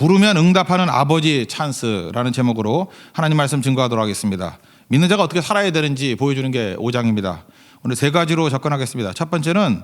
부르면 응답하는 아버지 찬스라는 제목으로 하나님 말씀 증거하도록 하겠습니다. 믿는 자가 어떻게 살아야 되는지 보여주는 게 5장입니다. 오늘 세 가지로 접근하겠습니다. 첫 번째는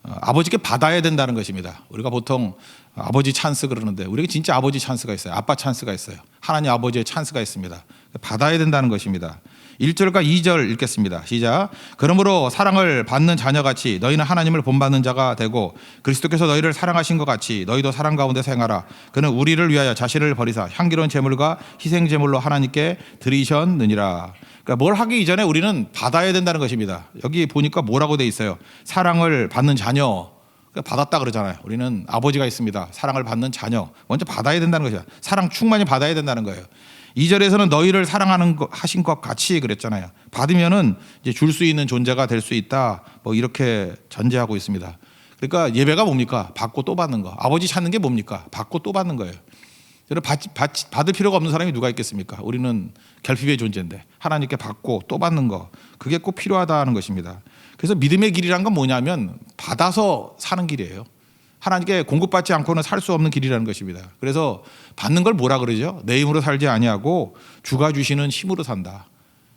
아버지께 받아야 된다는 것입니다. 우리가 보통 아버지 찬스 그러는데 우리에게 진짜 아버지 찬스가 있어요. 아빠 찬스가 있어요. 하나님 아버지의 찬스가 있습니다. 받아야 된다는 것입니다. 1절과 2절 읽겠습니다. 시작. 그러므로 사랑을 받는 자녀같이 너희는 하나님을 본받는 자가 되고 그리스도께서 너희를 사랑하신 것 같이 너희도 사랑 가운데서 행하라. 그는 우리를 위하여 자신을 버리사 향기로운 제물과 희생 제물로 하나님께 드리셨느니라. 그러니까 뭘 하기 이전에 우리는 받아야 된다는 것입니다. 여기 보니까 뭐라고 돼 있어요? 사랑을 받는 자녀. 받았다 그러잖아요. 우리는 아버지가 있습니다. 사랑을 받는 자녀. 먼저 받아야 된다는 것이야. 사랑 충만히 받아야 된다는 거예요. 2절에서는 너희를 하신 것 같이 그랬잖아요. 받으면은 이제 줄 수 있는 존재가 될 수 있다. 뭐 이렇게 전제하고 있습니다. 그러니까 예배가 뭡니까? 받고 또 받는 거. 아버지 찾는 게 뭡니까? 받고 또 받는 거예요. 받을 필요가 없는 사람이 누가 있겠습니까? 우리는 결핍의 존재인데 하나님께 받고 또 받는 거. 그게 꼭 필요하다는 것입니다. 그래서 믿음의 길이란 건 뭐냐면 받아서 사는 길이에요. 하나님께 공급받지 않고는 살 수 없는 길이라는 것입니다. 그래서 받는 걸 뭐라 그러죠? 내 힘으로 살지 아니하고 주가 주시는 힘으로 산다.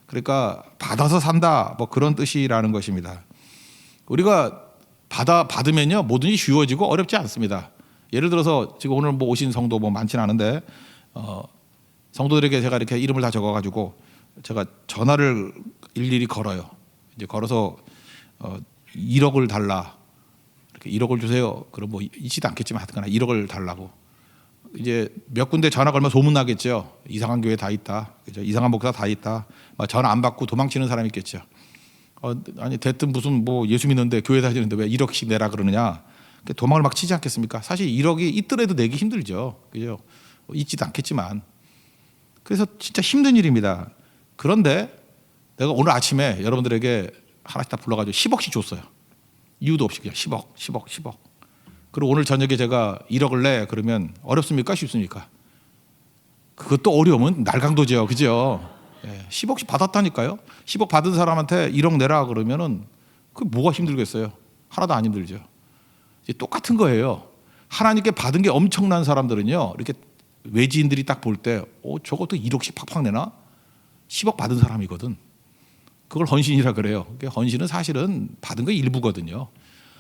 그러니까 받아서 산다. 뭐 그런 뜻이라는 것입니다. 우리가 받으면요 뭐든지 쉬워지고 어렵지 않습니다. 예를 들어서 지금 오늘 뭐 오신 성도 뭐 많지는 않은데 성도들에게 제가 이렇게 이름을 다 적어가지고 제가 전화를 일일이 걸어요. 이제 걸어서 1억을 달라. 1억을 주세요. 그럼 뭐 있지도 않겠지만 하여튼 1억을 달라고. 이제 몇 군데 전화 걸면 소문나겠죠. 이상한 교회 다 있다. 그죠? 이상한 목사 다 있다. 전화 안 받고 도망치는 사람이 있겠죠. 아니 대뜸 무슨 뭐 예수 믿는데 교회 다니는데 왜 1억씩 내라 그러느냐. 도망을 막 치지 않겠습니까? 사실 1억이 있더라도 내기 힘들죠. 그죠? 있지도 않겠지만. 그래서 진짜 힘든 일입니다. 그런데 내가 오늘 아침에 여러분들에게 하나씩 다 불러가지고 10억씩 줬어요. 이유도 없이 그냥 10억. 그리고 오늘 저녁에 제가 1억을 내 그러면 어렵습니까? 쉽습니까? 그것도 어려우면 날강도죠. 그죠? 10억씩 받았다니까요. 10억 받은 사람한테 1억 내라 그러면은 그 뭐가 힘들겠어요? 하나도 안 힘들죠. 이제 똑같은 거예요. 하나님께 받은 게 엄청난 사람들은요. 이렇게 외지인들이 딱 볼 때 저것도 1억씩 팍팍 내나? 10억 받은 사람이거든. 그걸 헌신이라 그래요. 헌신은 사실은 받은 거 일부거든요.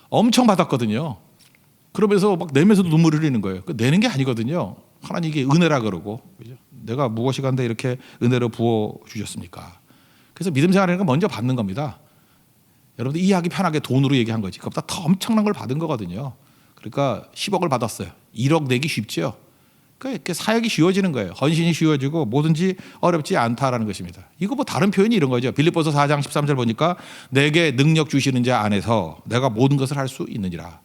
엄청 받았거든요. 그러면서 막 내면서도 눈물을 흘리는 거예요. 내는 게 아니거든요. 하나님 이게 은혜라 그러고. 그죠? 내가 무엇이 간데 이렇게 은혜로 부어 주셨습니까? 그래서 믿음 생활하는 건 먼저 받는 겁니다. 여러분들 이해하기 편하게 돈으로 얘기한 거지. 그것보다 더 엄청난 걸 받은 거거든요. 그러니까 10억을 받았어요. 1억 내기 쉽죠. 그러니까 이렇게 사역이 쉬워지는 거예요. 헌신이 쉬워지고 뭐든지 어렵지 않다라는 것입니다. 이거 뭐 다른 표현이 이런 거죠. 빌립보서 4장 13절 보니까 내게 능력 주시는 자 안에서 내가 모든 것을 할 수 있느니라.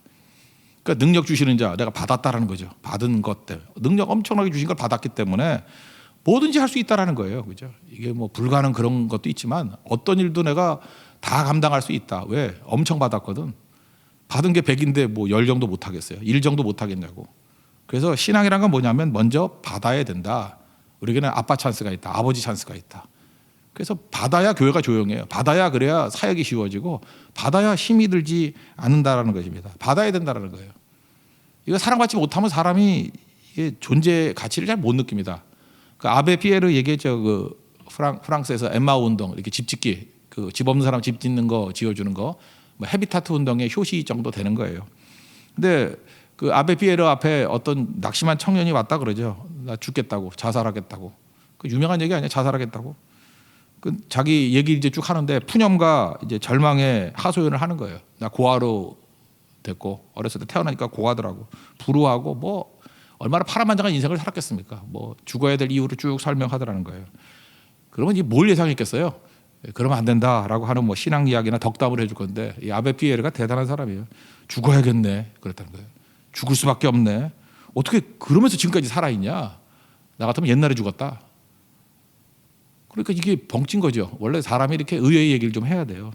그러니까 능력 주시는 자 내가 받았다라는 거죠. 받은 것 때문에 능력 엄청나게 주신 걸 받았기 때문에 뭐든지 할 수 있다라는 거예요. 그죠? 이게 뭐 불가능 그런 것도 있지만 어떤 일도 내가 다 감당할 수 있다. 왜? 엄청 받았거든. 받은 게 100인데 뭐 10 정도 못 하겠어요. 1 정도 못 하겠냐고. 그래서 신앙이란 건 뭐냐면 먼저 받아야 된다. 우리에게는 아빠 찬스가 있다. 아버지 찬스가 있다. 그래서 받아야 교회가 조용해요. 받아야 그래야 사역이 쉬워지고 받아야 힘이 들지 않는다라는 것입니다. 받아야 된다라는 거예요. 이거 사랑받지 못하면 사람이 존재 가치를 잘 못 느낍니다. 그 아베 피에르 얘기했죠. 그 프랑스에서 엠마 운동 이렇게 집 짓기 그 집 없는 사람 집 짓는 거 지어주는 거 뭐 헤비타트 운동의 효시 정도 되는 거예요. 근데 그 아베 피에르 앞에 어떤 낙심한 청년이 왔다 그러죠. 나 죽겠다고, 자살하겠다고. 그 유명한 얘기 아니야? 자살하겠다고. 그 자기 얘기 이제 쭉 하는데 푸념과 이제 절망의 하소연을 하는 거예요. 나 고아로 됐고 어렸을 때 태어나니까 고아더라고. 불우하고 뭐 얼마나 파란만장한 인생을 살았겠습니까? 뭐 죽어야 될 이유를 쭉 설명하더라는 거예요. 그러면 이제 뭘 예상했겠어요? 그러면 안 된다라고 하는 뭐 신앙 이야기나 덕담을 해줄 건데 이 아베 피에르가 대단한 사람이에요. 죽어야겠네. 그랬다는 거예요. 죽을 수밖에 없네. 어떻게 그러면서 지금까지 살아있냐? 나 같으면 옛날에 죽었다. 그러니까 이게 벙찐 거죠. 원래 사람이 이렇게 의외의 얘기를 좀 해야 돼요.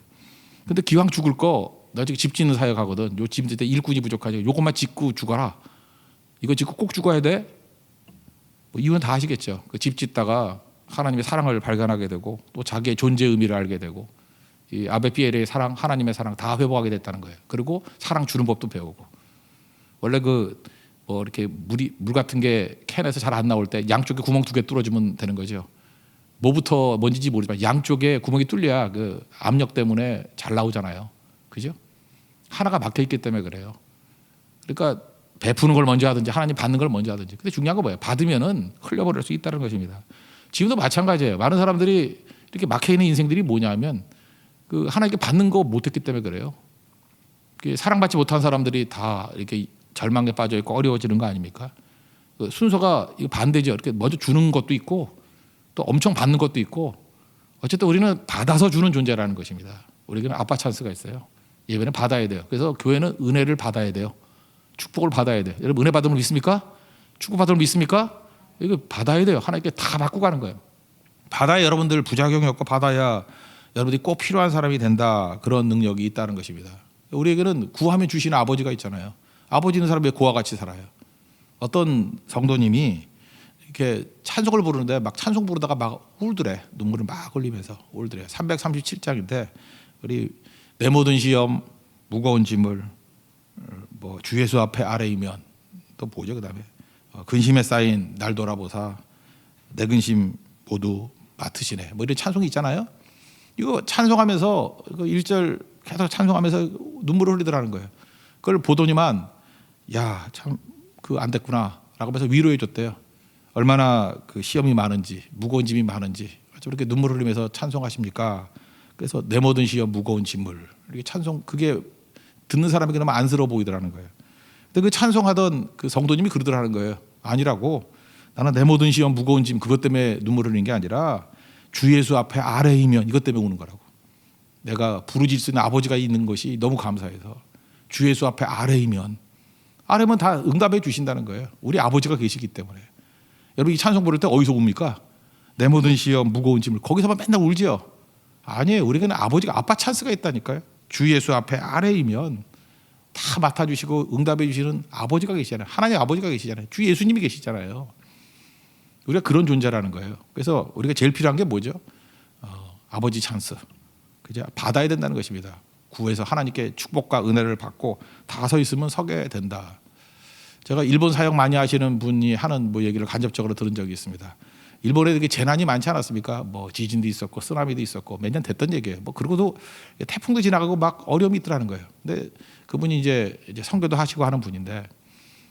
근데 기왕 죽을 거, 나 지금 집 짓는 사역하거든. 요 집 짓을 때 일꾼이 부족하지. 요것만 짓고 죽어라. 이거 짓고 꼭 죽어야 돼? 뭐 이유는 다 아시겠죠. 그 집 짓다가 하나님의 사랑을 발견하게 되고 또 자기의 존재 의미를 알게 되고 이 아베 피에르의 사랑, 하나님의 사랑 다 회복하게 됐다는 거예요. 그리고 사랑 주는 법도 배우고. 원래 그 뭐 이렇게 물 같은 게 캔에서 잘 안 나올 때 양쪽에 구멍 2개 뚫어주면 되는 거죠. 뭐부터 뭔지 모르지만 양쪽에 구멍이 뚫려야 그 압력 때문에 잘 나오잖아요. 그죠? 하나가 막혀 있기 때문에 그래요. 그러니까 베푸는 걸 먼저 하든지 하나님 받는 걸 먼저 하든지. 근데 중요한 건 뭐예요? 받으면은 흘려버릴 수 있다는 것입니다. 지금도 마찬가지예요. 많은 사람들이 이렇게 막혀 있는 인생들이 뭐냐면 그 하나님께 받는 거 못했기 때문에 그래요. 사랑받지 못한 사람들이 다 이렇게 절망에 빠져 있고 어려워지는 거 아닙니까? 그 순서가 반대죠. 이렇게 먼저 주는 것도 있고 또 엄청 받는 것도 있고 어쨌든 우리는 받아서 주는 존재라는 것입니다. 우리에게는 아빠 찬스가 있어요. 예배는 받아야 돼요. 그래서 교회는 은혜를 받아야 돼요. 축복을 받아야 돼요. 여러분 은혜 받음을 믿습니까? 축복 받음을 믿습니까? 이거 받아야 돼요. 하나님께 다 받고 가는 거예요. 받아야 여러분들 부작용이 없고 받아야 여러분들이 꼭 필요한 사람이 된다. 그런 능력이 있다는 것입니다. 우리에게는 구하면 주시는 아버지가 있잖아요. 아버지 있는 사람이 고와 같이 살아요. 어떤 성도님이 이렇게 찬송을 부르는데 막 찬송 부르다가 막 울더래. 눈물을 막 흘리면서 울더래. 337장인데 우리 내 모든 시험 무거운 짐을 뭐 주 예수 앞에 아래이면 또 뭐죠? 그다음에 근심에 쌓인 날 돌아보사 내 근심 모두 맡으시네. 뭐 이런 찬송이 있잖아요. 이거 찬송하면서 그 1절 계속 찬송하면서 눈물을 흘리더라는 거예요. 그걸 보더니만 야, 참 그 안 됐구나라고 하면서 위로해 줬대요. 얼마나 그 시험이 많은지 무거운 짐이 많은지 저렇게 눈물을 흘리면서 찬송하십니까? 그래서 내 모든 시험 무거운 짐을 이렇게 찬송 그게 듣는 사람에게 너무 안쓰러워 보이더라는 거예요. 근데 그 찬송하던 그 성도님이 그러더라는 거예요. 아니라고. 나는 내 모든 시험 무거운 짐 그것 때문에 눈물을 흘리는 게 아니라 주 예수 앞에 아래이면 이것 때문에 우는 거라고. 내가 부르짖을 수 있는 아버지가 있는 것이 너무 감사해서 주 예수 앞에 아래이면 아래면 다 응답해 주신다는 거예요. 우리 아버지가 계시기 때문에. 여러분 이 찬송 부를 때 어디서 웁니까? 내 모든 시험 무거운 짐을 거기서만 맨날 울지요. 아니에요. 우리에게는 아버지가 아빠 찬스가 있다니까요. 주 예수 앞에 아래이면 다 맡아주시고 응답해 주시는 아버지가 계시잖아요. 하나님 아버지가 계시잖아요. 주 예수님이 계시잖아요. 우리가 그런 존재라는 거예요. 그래서 우리가 제일 필요한 게 뭐죠? 아버지 찬스. 그죠? 받아야 된다는 것입니다. 구해서 하나님께 축복과 은혜를 받고 다 서 있으면 서게 된다. 제가 일본 사역 많이 하시는 분이 하는 뭐 얘기를 간접적으로 들은 적이 있습니다. 일본에 이렇게 재난이 많지 않았습니까? 뭐 지진도 있었고 쓰나미도 있었고 몇 년 됐던 얘기예요. 뭐 그러고도 태풍도 지나가고 막 어려움이 있더라는 거예요. 근데 그분이 이제 선교도 하시고 하는 분인데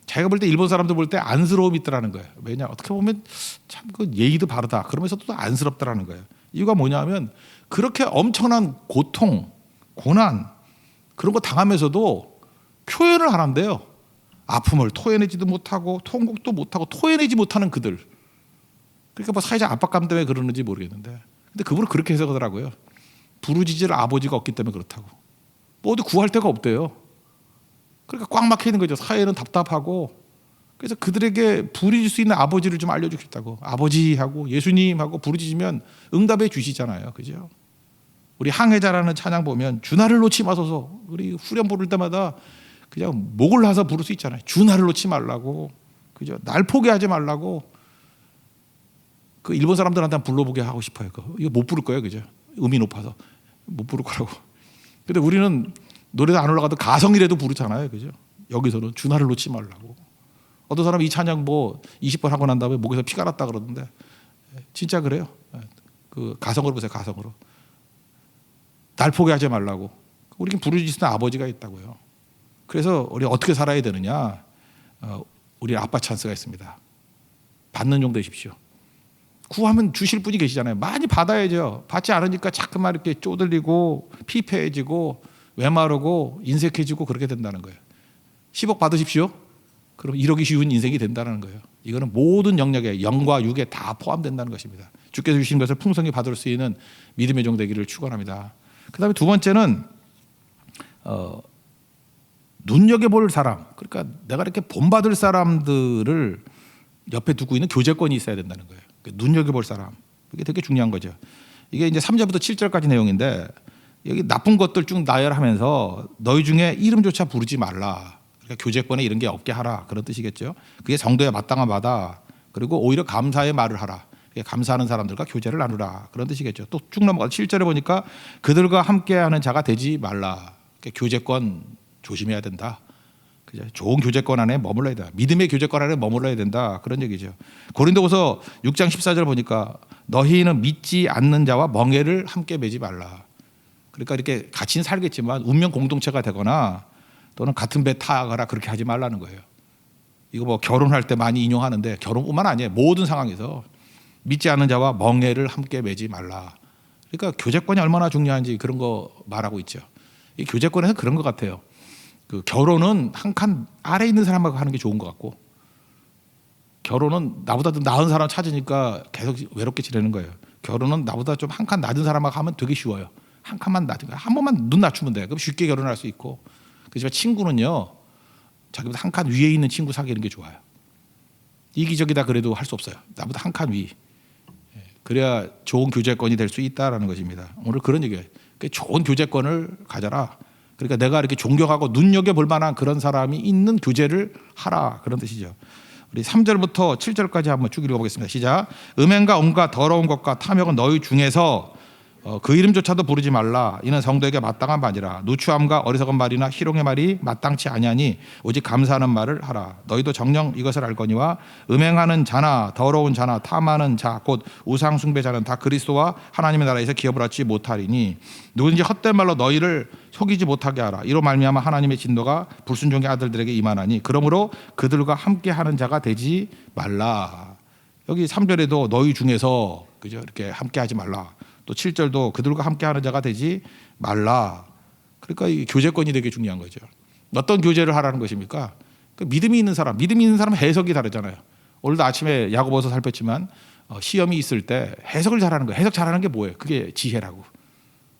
자기가 볼 때 일본 사람들 볼 때 안쓰러움이 있더라는 거예요. 왜냐 어떻게 보면 참 그 예의도 바르다. 그러면서도 또 안쓰럽더라는 거예요. 이유가 뭐냐면 그렇게 엄청난 고통, 고난 그런 거 당하면서도 표현을 하는데요. 아픔을 토해내지도 못하고 통곡도 못하고 토해내지 못하는 그들. 그러니까 뭐 사회적 압박감 때문에 그러는지 모르겠는데 근데 그분은 그렇게 해석하더라고요. 부르짖을 아버지가 없기 때문에 그렇다고. 뭐 어디 구할 데가 없대요. 그러니까 꽉 막혀 있는 거죠. 사회는 답답하고. 그래서 그들에게 부르짖을 수 있는 아버지를 좀 알려주겠다고. 아버지하고 예수님하고 부르짖으면 응답해 주시잖아요. 그죠? 우리 항해자라는 찬양 보면 주나를 놓지 마소서. 우리 후렴 부를 때마다 그냥 목을 나서 부를 수 있잖아요. 주나를 놓지 말라고. 그죠? 날 포기하지 말라고. 그 일본 사람들한테 불러보게 하고 싶어요. 이거 못 부를 거예요. 그죠? 음이 높아서. 못 부를 거라고. 근데 우리는 노래도 안 올라가도 가성이라도 부르잖아요. 그죠? 여기서는 주나를 놓지 말라고. 어떤 사람이 이 찬양 뭐 20번 하고 난 다음에 목에서 피가 났다 그러던데 진짜 그래요. 그 가성으로 보세요. 가성으로. 날 포기하지 말라고. 우리는 부르짖는 아버지가 있다고요. 그래서 우리 어떻게 살아야 되느냐? 우리 아빠 찬스가 있습니다. 받는 종 되십시오. 구하면 주실 분이 계시잖아요. 많이 받아야죠. 받지 않으니까 자꾸만 이렇게 쪼들리고 피폐해지고 외마르고 인색해지고 그렇게 된다는 거예요. 10억 받으십시오. 그럼 1억이 쉬운 인생이 된다는 거예요. 이거는 모든 영역에 영과 육에 다 포함된다는 것입니다. 주께서 주신 것을 풍성히 받을 수 있는 믿음의 종 되기를 축원합니다. 그다음에 두 번째는 눈여겨볼 사람. 그러니까 내가 이렇게 본받을 사람들을 옆에 두고 있는 교제권이 있어야 된다는 거예요. 눈여겨볼 사람. 이게 되게 중요한 거죠. 이게 이제 3절부터 7절까지 내용인데 여기 나쁜 것들 쭉 나열하면서 너희 중에 이름조차 부르지 말라. 그러니까 교제권에 이런 게 없게 하라. 그런 뜻이겠죠. 그게 정도에 마땅한 바다. 그리고 오히려 감사의 말을 하라. 감사하는 사람들과 교제를 나누라. 그런 뜻이겠죠. 또 쭉 넘어가서 7절에 보니까 그들과 함께하는 자가 되지 말라. 교제권 조심해야 된다. 그죠? 좋은 교제권 안에 머물러야 된다. 믿음의 교제권 안에 머물러야 된다. 그런 얘기죠. 고린도후서 6장 14절 보니까 너희는 믿지 않는 자와 멍에를 함께 매지 말라. 그러니까 이렇게 같이는 살겠지만 운명 공동체가 되거나 또는 같은 배 타거나 그렇게 하지 말라는 거예요. 이거 뭐 결혼할 때 많이 인용하는데 결혼뿐만 아니에요. 모든 상황에서 믿지 않는 자와 멍에를 함께 매지 말라. 그러니까 교제권이 얼마나 중요한지 그런 거 말하고 있죠. 이 교제권에서 그런 것 같아요. 그 결혼은 한 칸 아래 있는 사람하고 하는 게 좋은 것 같고, 결혼은 나보다 더 나은 사람 찾으니까 계속 외롭게 지내는 거예요. 결혼은 나보다 좀 한 칸 낮은 사람하고 하면 되게 쉬워요. 한 칸만 낮은 거, 한 번만 눈 낮추면 돼. 그럼 쉽게 결혼할 수 있고. 그렇지만 친구는요, 자기보다 한 칸 위에 있는 친구 사귀는 게 좋아요. 이기적이다 그래도 할 수 없어요. 나보다 한 칸 위. 그래야 좋은 교제권이 될 수 있다라는 것입니다. 오늘 그런 얘기예요. 좋은 교제권을 가져라. 그러니까 내가 이렇게 존경하고 눈여겨볼 만한 그런 사람이 있는 교제를 하라. 그런 뜻이죠. 우리 3절부터 7절까지 한번 쭉 읽어보겠습니다. 시작. 음행과 온갖 더러운 것과 탐욕은 너희 중에서 그 이름조차도 부르지 말라. 이는 성도에게 마땅한 바니라. 누추함과 어리석은 말이나 희롱의 말이 마땅치 아니하니 오직 감사하는 말을 하라. 너희도 정녕 이것을 알거니와 음행하는 자나 더러운 자나 탐하는 자 곧 우상 숭배자는 다 그리스도와 하나님의 나라에서 기업을 얻지 못하리니 누구든지 헛된 말로 너희를 속이지 못하게 하라. 이로 말미암아 하나님의 진노가 불순종의 아들들에게 임하나니 그러므로 그들과 함께하는 자가 되지 말라. 여기 3절에도 너희 중에서 그죠? 이렇게 함께하지 말라. 또 7절도 그들과 함께하는 자가 되지 말라. 그러니까 이 교제권이 되게 중요한 거죠. 어떤 교제를 하라는 것입니까? 그 믿음이 있는 사람은 해석이 다르잖아요. 오늘도 아침에 야고보서 살폈지만 시험이 있을 때 해석을 잘하는 거예요. 해석 잘하는 게 뭐예요? 그게 지혜라고.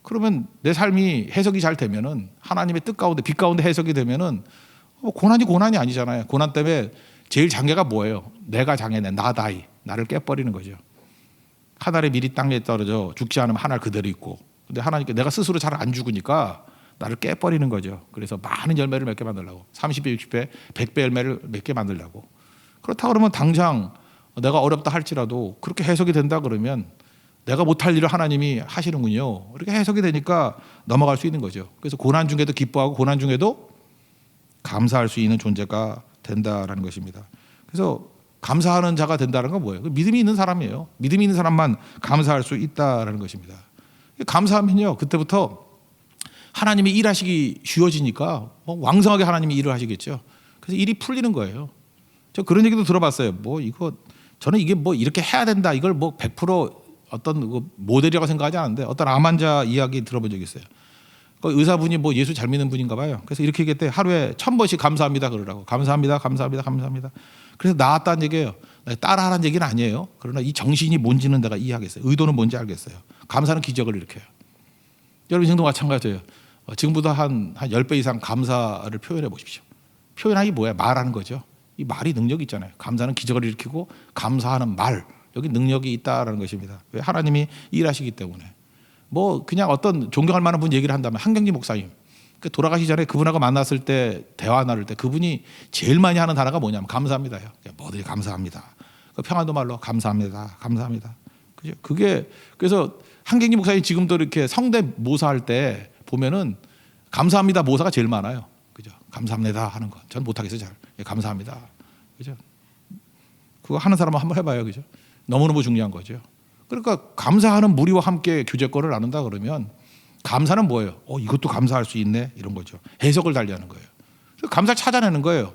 그러면 내 삶이 해석이 잘 되면은 하나님의 뜻 가운데 빛 가운데 해석이 되면은 고난이 아니잖아요. 고난 때문에 제일 장애가 뭐예요? 내가 장애네. 나다이. 나를 깨버리는 거죠. 한 알이 미리 땅에 떨어져 죽지 않으면 한 알 그대로 있고, 근데 하나님께 내가 스스로 잘 안 죽으니까 나를 깨버리는 거죠. 그래서 많은 열매를 맺게 만들려고 30배, 60배, 100배 열매를 맺게 만들려고. 그렇다 그러면 당장 내가 어렵다 할지라도 그렇게 해석이 된다 그러면 내가 못할 일을 하나님이 하시는군요. 이렇게 해석이 되니까 넘어갈 수 있는 거죠. 그래서 고난 중에도 기뻐하고 고난 중에도 감사할 수 있는 존재가 된다라는 것입니다. 그래서 감사하는 자가 된다는 건 뭐예요? 믿음이 있는 사람이에요. 믿음이 있는 사람만 감사할 수 있다라는 것입니다. 감사하면요, 그때부터 하나님이 일하시기 쉬워지니까 왕성하게 하나님이 일을 하시겠죠. 그래서 일이 풀리는 거예요. 저 그런 얘기도 들어봤어요. 저는 이게 이렇게 해야 된다. 이걸 100% 어떤 모델이라고 생각하지 않는데 어떤 암 환자 이야기 들어본 적이 있어요. 그 의사분이 예수 잘 믿는 분인가 봐요. 그래서 이렇게 얘기했대. 하루에 1000번씩 감사합니다 그러라고. 감사합니다. 그래서 나았다는 얘기예요. 따라하라는 얘기는 아니에요. 그러나 이 정신이 뭔지는 내가 이해하겠어요. 의도는 뭔지 알겠어요. 감사는 기적을 일으켜요. 여러분 인생도 마찬가지예요. 지금보다 한 10배 이상 감사를 표현해 보십시오. 표현하기 뭐야? 말하는 거죠. 이 말이 능력이 있잖아요. 감사는 기적을 일으키고 감사하는 말, 여기 능력이 있다라는 것입니다. 왜? 하나님이 일하시기 때문에. 그냥 어떤 존경할 만한 분 얘기를 한다면 한경지 목사님, 돌아가시기 전에 그분하고 만났을 때 대화 나눌 때 그분이 제일 많이 하는 단어가 뭐냐면 감사합니다요. 뭐든지 감사합니다. 평안도 말로 감사합니다. 그죠? 그래서 한경지 목사님 지금도 이렇게 성대 모사할 때 보면은 감사합니다 모사가 제일 많아요. 그죠? 감사합니다 하는 거. 전 못하겠어요 잘. 감사합니다. 그죠? 그거 하는 사람은 한번 해봐요. 그죠? 너무너무 중요한 거죠. 그러니까 감사하는 무리와 함께 교제권을 나눈다 그러면 감사는 뭐예요? 이것도 감사할 수 있네 이런 거죠. 해석을 달리하는 거예요. 감사를 찾아내는 거예요.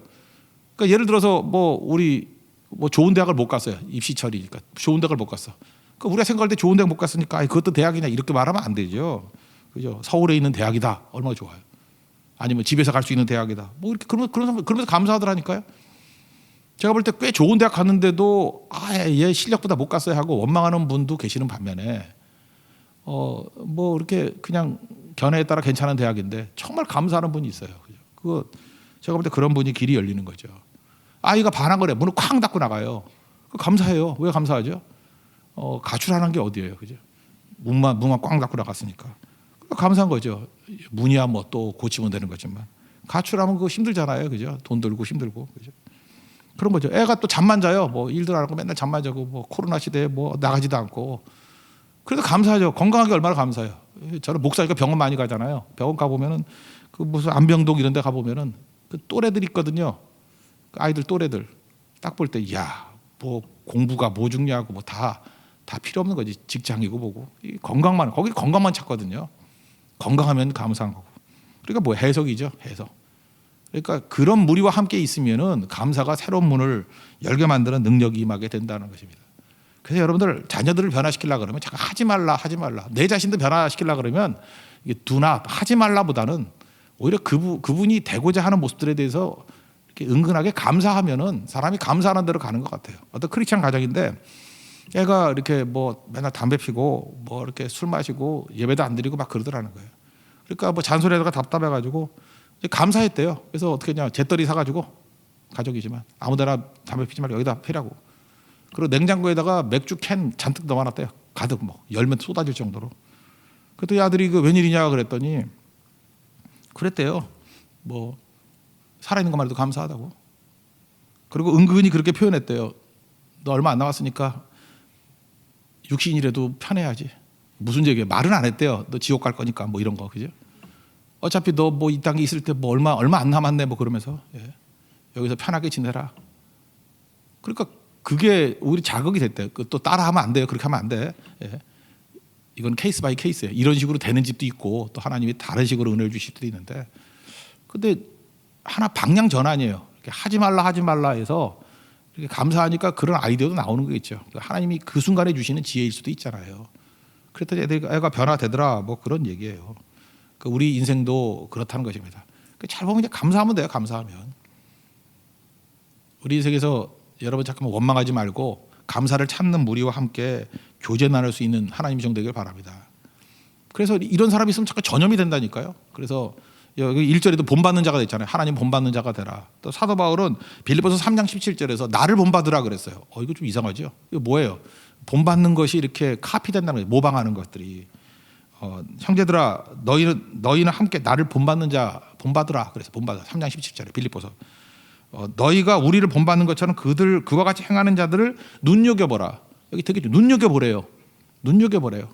그러니까 예를 들어서 우리 좋은 대학을 못 갔어요. 입시 처리니까 좋은 대학을 못 갔어. 그러니까 우리가 생각할 때 좋은 대학 못 갔으니까 그것도 대학이냐 이렇게 말하면 안 되죠. 그죠? 서울에 있는 대학이다. 얼마나 좋아요. 아니면 집에서 갈 수 있는 대학이다. 이렇게 그러면서 감사하더라니까요. 제가 볼 때 꽤 좋은 대학 갔는데도 얘 실력보다 못 갔어요 하고 원망하는 분도 계시는 반면에 이렇게 그냥 견해에 따라 괜찮은 대학인데 정말 감사하는 분이 있어요. 그거 제가 볼 때 그런 분이 길이 열리는 거죠. 아이가 반한 거래. 문을 쾅 닫고 나가요. 감사해요. 왜 감사하죠? 가출하는 게 어디예요, 그죠? 문만 꽝 닫고 나갔으니까 감사한 거죠. 문이야 또 고치면 되는 거지만 가출하면 그거 힘들잖아요, 그죠? 돈 들고 힘들고, 그죠? 그런 거죠. 애가 또 잠만 자요. 일도 안 하고 맨날 잠만 자고 코로나 시대에 나가지도 않고. 그래도 감사하죠. 건강하게 얼마나 감사해요. 저는 목사니까 병원 많이 가잖아요. 병원 가보면은 무슨 안병동 이런 데 가보면은 그 또래들 있거든요. 그 아이들 또래들 딱 볼 때 야, 뭐 공부가 뭐 중요하고 뭐 다 필요 없는 거지. 직장이고 뭐고 이 건강만 거기 건강만 찾거든요. 건강하면 감사한 거고. 그러니까 뭐 해석이죠. 해석. 그러니까 그런 무리와 함께 있으면은 감사가 새로운 문을 열게 만드는 능력이 임하게 된다는 것입니다. 그래서 여러분들 자녀들을 변화시키려고 그러면 잠깐 하지 말라. 내 자신도 변화시키려고 그러면 이게 두나 하지 말라보다는 오히려 그분이 되고자 하는 모습들에 대해서 이렇게 은근하게 감사하면은 사람이 감사하는 대로 가는 것 같아요. 어떤 크리스찬 가정인데 애가 이렇게 뭐 맨날 담배 피고 뭐 이렇게 술 마시고 예배도 안 드리고 막 그러더라는 거예요. 그러니까 뭐 잔소리하다가 답답해가지고 이제 감사했대요. 그래서 어떻게 했냐, 잿더리 사가지고 가족이지만 아무데나 담배 피지 말고 여기다 피라고. 그리고 냉장고에다가 맥주 캔 잔뜩 넣어놨대요. 가득 뭐 열면 쏟아질 정도로. 그랬더니 아들이 그 웬일이냐 그랬더니 그랬대요. 뭐 살아있는 것만 해도 감사하다고. 그리고 은근히 그렇게 표현했대요. 너 얼마 안 남았으니까 육신이라도 편해야지. 무슨 얘기예요? 말은 안 했대요. 너 지옥 갈 거니까 뭐 이런 거, 그죠? 어차피 너 뭐 이 땅에 있을 때 뭐 얼마 안 남았네 뭐 그러면서 여기서 편하게 지내라. 그러니까 그게 우리 자극이 됐대요. 또 따라하면 안 돼요. 그렇게 하면 안 돼. 이건 케이스 바이 케이스예요. 이런 식으로 되는 집도 있고 또 하나님이 다른 식으로 은혜를 주실 수도 있는데, 근데 하나 방향 전환이에요. 하지 말라 해서 이렇게 감사하니까 그런 아이디어도 나오는 거겠죠. 하나님이 그 순간에 주시는 지혜일 수도 있잖아요. 그랬더니 애가 변화되더라 뭐 그런 얘기예요. 우리 인생도 그렇다는 것입니다. 잘 보면 이제 감사하면 돼요. 감사하면. 우리 인생에서 여러분 잠깐만 원망하지 말고 감사를 찾는 무리와 함께 교제 나눌 수 있는 하나님 종 되길 바랍니다. 그래서 이런 사람이 있으면 자꾸 전염이 된다니까요. 그래서 여기 1절에도 본받는 자가 됐잖아요. 하나님 본받는 자가 되라. 또 사도 바울은 빌립보서 3장 17절에서 나를 본받으라 그랬어요. 이거 좀 이상하죠. 이거 뭐예요? 본받는 것이 이렇게 카피된다는 거예요. 모방하는 것들이. 형제들아 너희는 함께 나를 본받는 자 본받으라. 그래서 본받아. 3장 17절에 빌립보서. 너희가 우리를 본받는 것처럼 그와 같이 행하는 자들을 눈여겨보라. 여기 되게 눈여겨보래요. 눈여겨보래요.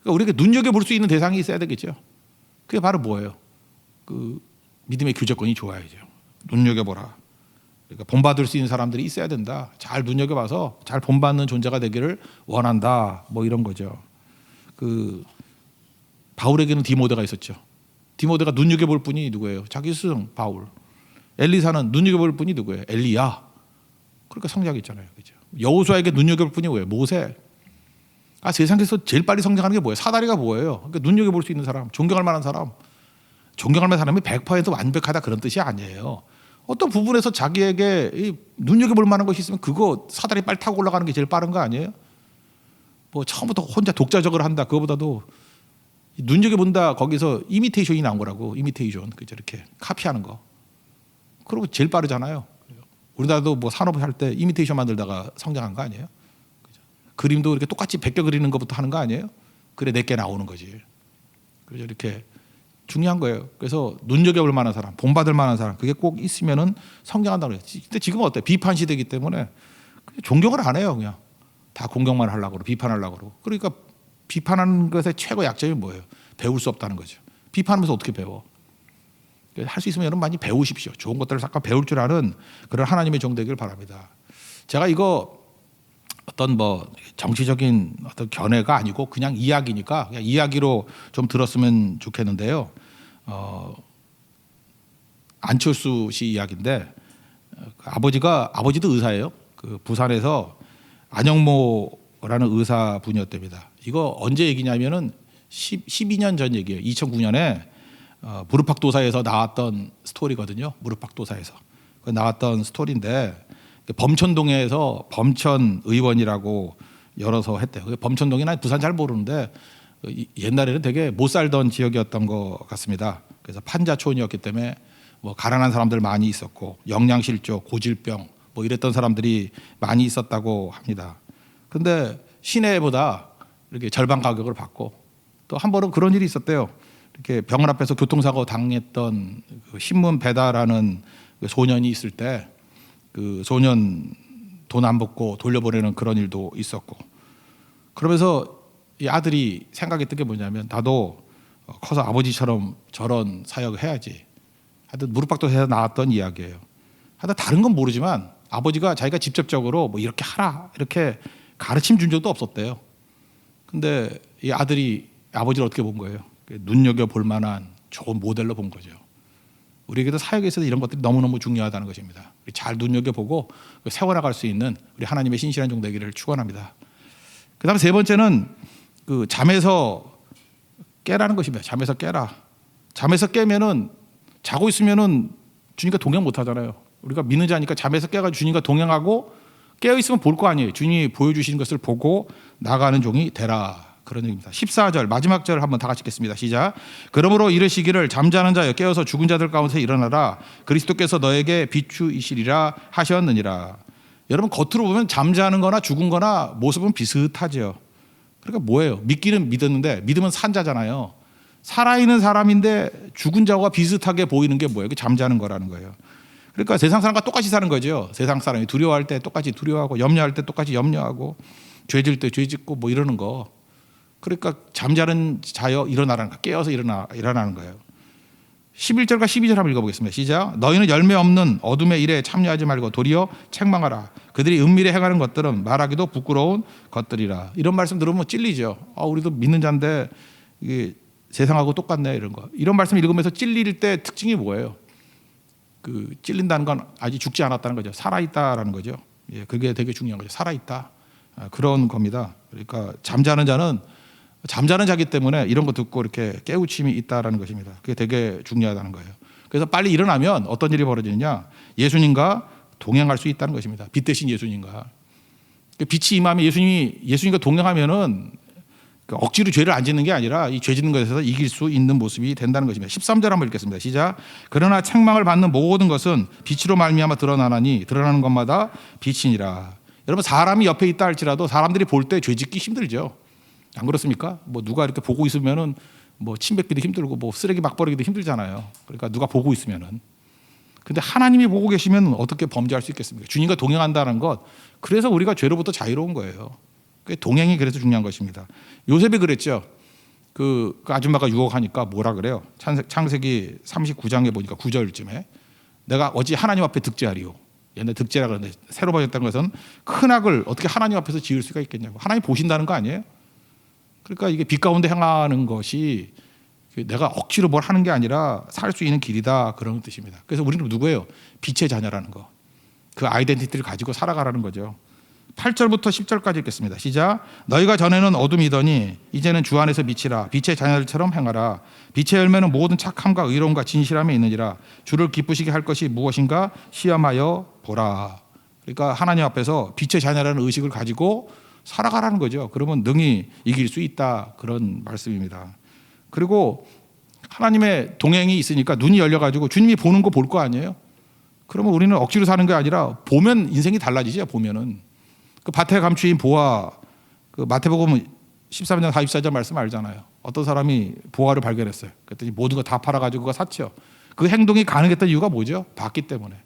그러니까 우리가 눈여겨볼 수 있는 대상이 있어야 되겠죠. 그게 바로 뭐예요? 그 믿음의 교제권이 좋아야죠. 눈여겨보라. 그러니까 본받을 수 있는 사람들이 있어야 된다. 잘 눈여겨봐서 잘 본받는 존재가 되기를 원한다. 뭐 이런 거죠. 그 바울에게는 디모데가 있었죠. 디모데가 눈여겨볼 분이 누구예요? 자기 스승 바울. 엘리사는 눈여겨볼 분이 누구예요? 엘리야. 그러니까 성장이 있잖아요. 그죠? 여호수아에게 눈여겨볼 분이 뭐예요? 모세. 세상에서 제일 빨리 성장하는 게 뭐예요? 사다리가 뭐예요? 그러니까 눈여겨볼 수 있는 사람, 존경할 만한 사람. 존경할 만한 사람이 100% 완벽하다 그런 뜻이 아니에요. 어떤 부분에서 자기에게 눈여겨볼 만한 것이 있으면 그거 사다리 빨리 타고 올라가는 게 제일 빠른 거 아니에요? 뭐 처음부터 혼자 독자적으로 한다 그거보다도 눈여겨본다 거기서 이미테이션이 나온 거라고. 이미테이션. 그죠? 이렇게 카피하는 거. 그리고 제일 빠르잖아요. 우리나라도 뭐 산업 할 때 이미테이션 만들다가 성장한 거 아니에요? 그죠? 그림도 이렇게 똑같이 베껴 그리는 것부터 하는 거 아니에요? 그래 내게 나오는 거지. 그죠? 이렇게 중요한 거예요. 그래서 눈여겨볼 만한 사람, 본받을 만한 사람, 그게 꼭 있으면은 성장한다고 그래요. 근데 지금은 어때? 비판 시대이기 때문에 존경을 안 해요. 그냥 다 공경만 하려고 그러고 비판하려고 그러고. 그러니까 비판하는 것의 최고 약점이 뭐예요? 배울 수 없다는 거죠. 비판하면서 어떻게 배워? 할 수 있으면 여러분 많이 배우십시오. 좋은 것들을 잠깐 배울 줄 아는 그런 하나님의 종 되길 바랍니다. 제가 이거 어떤 뭐 정치적인 어떤 견해가 아니고 그냥 이야기니까 그냥 이야기로 좀 들었으면 좋겠는데요. 안철수 씨 이야기인데 아버지도 의사예요. 그 부산에서 안영모라는 의사분이었답니다. 이거 언제 얘기냐면은 12년 전 얘기예요. 2009년에 무릎팍도사에서 나왔던 스토리거든요. 무릎팍도사에서 나왔던 스토리인데 범천동에서 범천 의원이라고 열어서 했대요. 범천동이 난 부산 잘 모르는데 옛날에는 되게 못 살던 지역이었던 것 같습니다. 그래서 판자촌이었기 때문에 뭐 가난한 사람들 많이 있었고 영양실조, 고질병 뭐 이랬던 사람들이 많이 있었다고 합니다. 그런데 시내보다 이렇게 절반 가격을 받고 또 한 번은 그런 일이 있었대요. 이렇게 병원 앞에서 교통사고 당했던 그 신문 배달하는 그 소년이 있을 때 그 소년 돈 안 받고 돌려보내는 그런 일도 있었고, 그러면서 이 아들이 생각했던 게 뭐냐면 나도 커서 아버지처럼 저런 사역을 해야지. 하여튼 무릎팍도에서 나왔던 이야기예요. 하여튼 다른 건 모르지만 아버지가 자기가 직접적으로 뭐 이렇게 하라 이렇게 가르침 준 적도 없었대요. 근데 이 아들이 아버지를 어떻게 본 거예요? 눈여겨볼 만한 좋은 모델로 본 거죠. 우리에게도 사역에 있어서 이런 것들이 너무너무 중요하다는 것입니다. 잘 눈여겨보고 세워나갈 수 있는 우리 하나님의 신실한 종 되기를 축원합니다. 그 다음에 세 번째는 그 잠에서 깨라는 것입니다. 잠에서 깨라. 잠에서 깨면은 자고 있으면은 주님과 동행 못 하잖아요. 우리가 믿는 자니까 잠에서 깨가지고 주님과 동행하고 깨어 있으면 볼 거 아니에요. 주님이 보여주신 것을 보고 나가는 종이 되라. 그런 얘기입니다. 14절 마지막 절을 한번 다 같이 읽겠습니다. 시작. 그러므로 이르시기를 잠자는 자여 깨어서 죽은 자들 가운데서 일어나라. 그리스도께서 너에게 비추이시리라 하셨느니라. 여러분 겉으로 보면 잠자는 거나 죽은 거나 모습은 비슷하죠. 그러니까 뭐예요? 믿기는 믿었는데 믿으면 산 자잖아요. 살아있는 사람인데 죽은 자와 비슷하게 보이는 게 뭐예요? 잠자는 거라는 거예요. 그러니까 세상 사람과 똑같이 사는 거죠. 세상 사람이 두려워할 때 똑같이 두려워하고 염려할 때 똑같이 염려하고 죄질 때 죄짓고 뭐 이러는 거. 그러니까 잠자는 자여 일어나라는 거. 깨어서 일어나는 거예요. 11절과 12절 한번 읽어보겠습니다. 시작. 너희는 열매 없는 어둠의 일에 참여하지 말고 도리어 책망하라. 그들이 은밀히 행하는 것들은 말하기도 부끄러운 것들이라. 이런 말씀 들으면 찔리죠. 우리도 믿는 자인데 이게 세상하고 똑같네 이런 거. 이런 말씀 읽으면서 찔릴 때 특징이 뭐예요? 그 찔린다는 건 아직 죽지 않았다는 거죠. 살아있다라는 거죠. 예, 그게 되게 중요한 거죠. 살아있다. 그런 겁니다. 그러니까 잠자는 자는 잠자는 자기 때문에 이런 거 듣고 이렇게 깨우침이 있다라는 것입니다. 그게 되게 중요하다는 거예요. 그래서 빨리 일어나면 어떤 일이 벌어지느냐? 예수님과 동행할 수 있다는 것입니다. 빛 대신 예수님과. 빛이 임하면 예수님과 동행하면은 억지로 죄를 안 짓는 게 아니라 이 죄 짓는 것에서 이길 수 있는 모습이 된다는 것입니다. 13절 한번 읽겠습니다. 시작. 그러나 책망을 받는 모든 것은 빛으로 말미암아 드러나나니 드러나는 것마다 빛이니라. 여러분 사람이 옆에 있다 할지라도 사람들이 볼 때 죄 짓기 힘들죠. 안 그렇습니까? 뭐 누가 이렇게 보고 있으면은 뭐 침 뱉기도 힘들고 뭐 쓰레기 막 버리기도 힘들잖아요. 그러니까 누가 보고 있으면은. 근데 하나님이 보고 계시면 어떻게 범죄할 수 있겠습니까? 주님과 동행한다는 것. 그래서 우리가 죄로부터 자유로운 거예요. 동행이 그래서 중요한 것입니다. 요셉이 그랬죠. 그 아줌마가 유혹하니까 뭐라 그래요? 창세기 39장에 보니까 9절쯤에 내가 어찌 하나님 앞에 득죄하리요. 옛날 득죄라 그러는데 새로 번역된 것은 큰 악을 어떻게 하나님 앞에서 지을 수가 있겠냐고. 하나님 보신다는 거 아니에요? 그러니까 이게 빛 가운데 행하는 것이 내가 억지로 뭘 하는 게 아니라 살 수 있는 길이다 그런 뜻입니다. 그래서 우리는 누구예요? 빛의 자녀라는 거. 그 아이덴티티를 가지고 살아가라는 거죠. 8절부터 10절까지 읽겠습니다. 시작. 너희가 전에는 어둠이더니 이제는 주 안에서 빛이라. 빛의 자녀들처럼 행하라. 빛의 열매는 모든 착함과 의로움과 진실함에 있느니라. 주를 기쁘시게 할 것이 무엇인가 시험하여 보라. 그러니까 하나님 앞에서 빛의 자녀라는 의식을 가지고 살아가라는 거죠. 그러면 능히 이길 수 있다 그런 말씀입니다. 그리고 하나님의 동행이 있으니까 눈이 열려가지고 주님이 보는 거 볼 거 아니에요. 그러면 우리는 억지로 사는 게 아니라 보면 인생이 달라지죠. 보면은 그 밭에 감추인 보화, 그 마태복음 13장 44절 말씀 알잖아요. 어떤 사람이 보화를 발견했어요. 그랬더니 모든 거 다 팔아가지고 그거 샀죠. 그 행동이 가능했던 이유가 뭐죠? 봤기 때문에.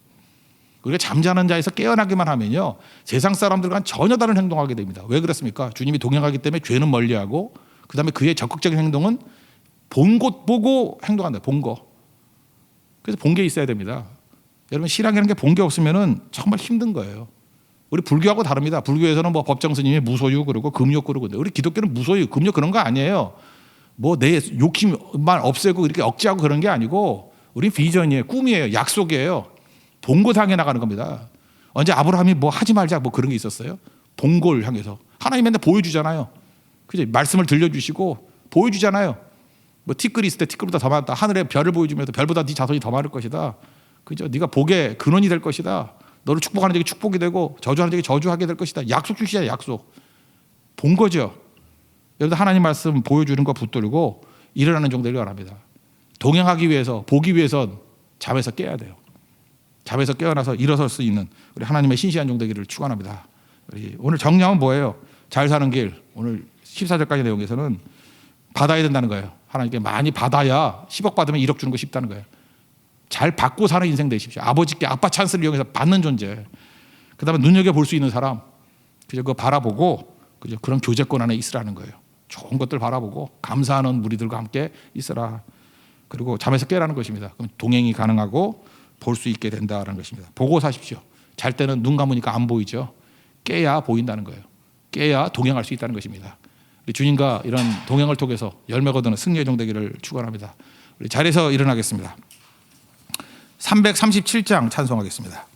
우리가 잠자는 자에서 깨어나기만 하면요, 세상 사람들과는 전혀 다른 행동하게 됩니다. 왜 그렇습니까? 주님이 동행하기 때문에 죄는 멀리하고, 그 다음에 그의 적극적인 행동은 본 곳 보고 행동한다. 본 거. 그래서 본 게 있어야 됩니다. 여러분 신앙이라는 게 본 게 없으면은 정말 힘든 거예요. 우리 불교하고 다릅니다. 불교에서는 뭐 법정 스님이 무소유 그러고 금욕 그러고, 우리 기독교는 무소유, 금욕 그런 거 아니에요. 뭐 내 욕심만 없애고 이렇게 억제하고 그런 게 아니고, 우리 비전이에요, 꿈이에요, 약속이에요. 본곳 향해 나가는 겁니다. 언제 아브라함이 뭐 하지 말자 뭐 그런 게 있었어요? 본골 향해서 하나님 맨날 보여주잖아요. 그죠? 말씀을 들려주시고 보여주잖아요. 뭐 티끌이 있을 때 티끌보다 더 많다. 하늘에 별을 보여주면서 별보다 네 자손이 더 많을 것이다. 그죠? 네가 복의 근원이 될 것이다. 너를 축복하는 자에게 축복이 되고 저주하는 자에게 저주하게 될 것이다. 약속 주시잖아요. 약속. 본 거죠. 여러분 하나님 말씀 보여주는 거 붙들고 일어나는 종들이 원합니다. 동행하기 위해서, 보기 위해선 잠에서 깨야 돼요. 잠에서 깨어나서 일어설 수 있는 우리 하나님의 신실한 종 되기를 축원합니다. 오늘 정량은 뭐예요? 잘 사는 길. 오늘 14절까지 내용에서는 받아야 된다는 거예요. 하나님께 많이 받아야 10억 받으면 1억 주는 거 쉽다는 거예요. 잘 받고 사는 인생 되십시오. 아버지께 아빠 찬스를 이용해서 받는 존재. 그다음에 눈여겨볼 수 있는 사람. 그저 그거 바라보고 그저 그런 교제권 안에 있으라는 거예요. 좋은 것들 바라보고 감사하는 무리들과 함께 있으라. 그리고 잠에서 깨라는 것입니다. 그럼 동행이 가능하고 볼 수 있게 된다는 것입니다. 보고 사십시오. 잘 때는 눈 감으니까 안 보이죠. 깨야 보인다는 거예요. 깨야 동행할 수 있다는 것입니다. 우리 주님과 이런 동행을 통해서 열매가 얻는 승리의 종 되기를 축원합니다. 우리 자리에서 일어나겠습니다. 337장 찬송하겠습니다.